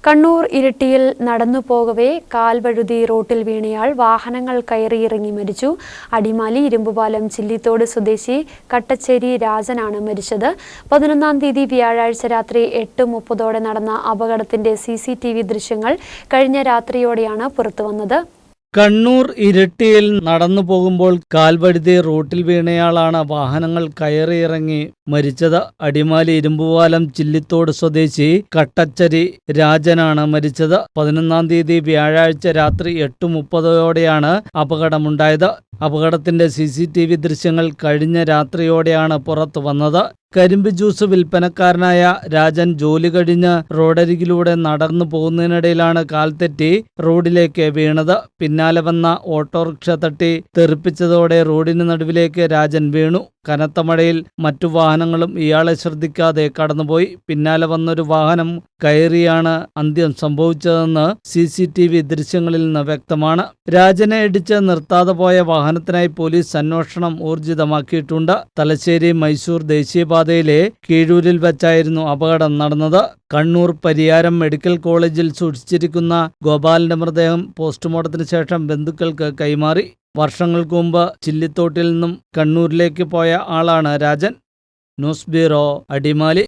കണ്ണൂർ ഇരിട്ടിയിൽ നടന്നു പോകവേ കാൽവഴുതി റോട്ടിൽ വീണയാൾ വാഹനങ്ങൾ കയറിയിറങ്ങി മരിച്ചു. അടിമാലി ഇരുമ്പുപാലം ചില്ലിത്തോട് സ്വദേശി കട്ടച്ചേരി രാജനാണ് മരിച്ചത്. 11-ാം തീയതി വ്യാഴാഴ്ച രാത്രി 8:30 നടന്ന അപകടത്തിന്റെ CCTV ദൃശ്യങ്ങൾ കഴിഞ്ഞ രാത്രിയോടെയാണ് പുറത്തുവന്നത്. കണ്ണൂർ ഇരിട്ടിയിൽ നടന്നു പോകുമ്പോൾ കാൽവഴുതി റോട്ടിൽ വീണയാളാണ് വാഹനങ്ങൾ കയറിയിറങ്ങി മരിച്ചത്. അടിമാലി ഇരുമ്പുപാലം ചില്ലിത്തോട് സ്വദേശി കട്ടച്ചേരി രാജനാണ് മരിച്ചത്. 11-ാം തീയതി വ്യാഴാഴ്ച രാത്രി 8:30 അപകടമുണ്ടായത്. അപകടത്തിന്റെ CCTV ദൃശ്യങ്ങൾ കഴിഞ്ഞ രാത്രിയോടെയാണ് പുറത്തു വന്നത്. കരിമ്പ് ജ്യൂസ് വിൽപ്പനക്കാരനായ രാജൻ ജോലി കഴിഞ്ഞ് റോഡരികിലൂടെ നടന്നു പോകുന്നതിനിടയിലാണ് കാൽ തെറ്റി റോഡിലേക്ക് വീണത്. പിന്നാലെ വന്ന ഓട്ടോറിക്ഷ തട്ടി തെറിപ്പിച്ചതോടെ റോഡിന് നടുവിലേക്ക് രാജൻ വീണു. കനത്ത മഴയിൽ മറ്റു വാഹനങ്ങളും ഇയാളെ ശ്രദ്ധിക്കാതെ കടന്നുപോയി. പിന്നാലെ വന്നൊരു വാഹനം കയറിയാണ് അന്ത്യം സംഭവിച്ചതെന്ന് CCTV ദൃശ്യങ്ങളിൽ നിന്ന് വ്യക്തമാണ്. രാജനെ ഇടിച്ച് നിർത്താതെ പോയ വാഹനത്തിനായി പോലീസ് അന്വേഷണം ഊർജിതമാക്കിയിട്ടുണ്ട്. തലശ്ശേരി മൈസൂർ ദേശീയപാതയിലെ കീഴൂരിൽ വെച്ചായിരുന്നു അപകടം നടന്നത്. കണ്ണൂർ പരിയാരം മെഡിക്കൽ കോളേജിൽ സൂക്ഷിച്ചിരിക്കുന്ന ഗോപാലിന്റെ മൃതദേഹം പോസ്റ്റ്മോർട്ടത്തിന് ശേഷം ബന്ധുക്കൾക്ക് കൈമാറി. വർഷങ്ങൾക്ക് മുമ്പ് ചില്ലിത്തോട്ടിൽ നിന്നും കണ്ണൂരിലേക്ക് പോയ ആളാണ് രാജൻ. News bureau, Adimali.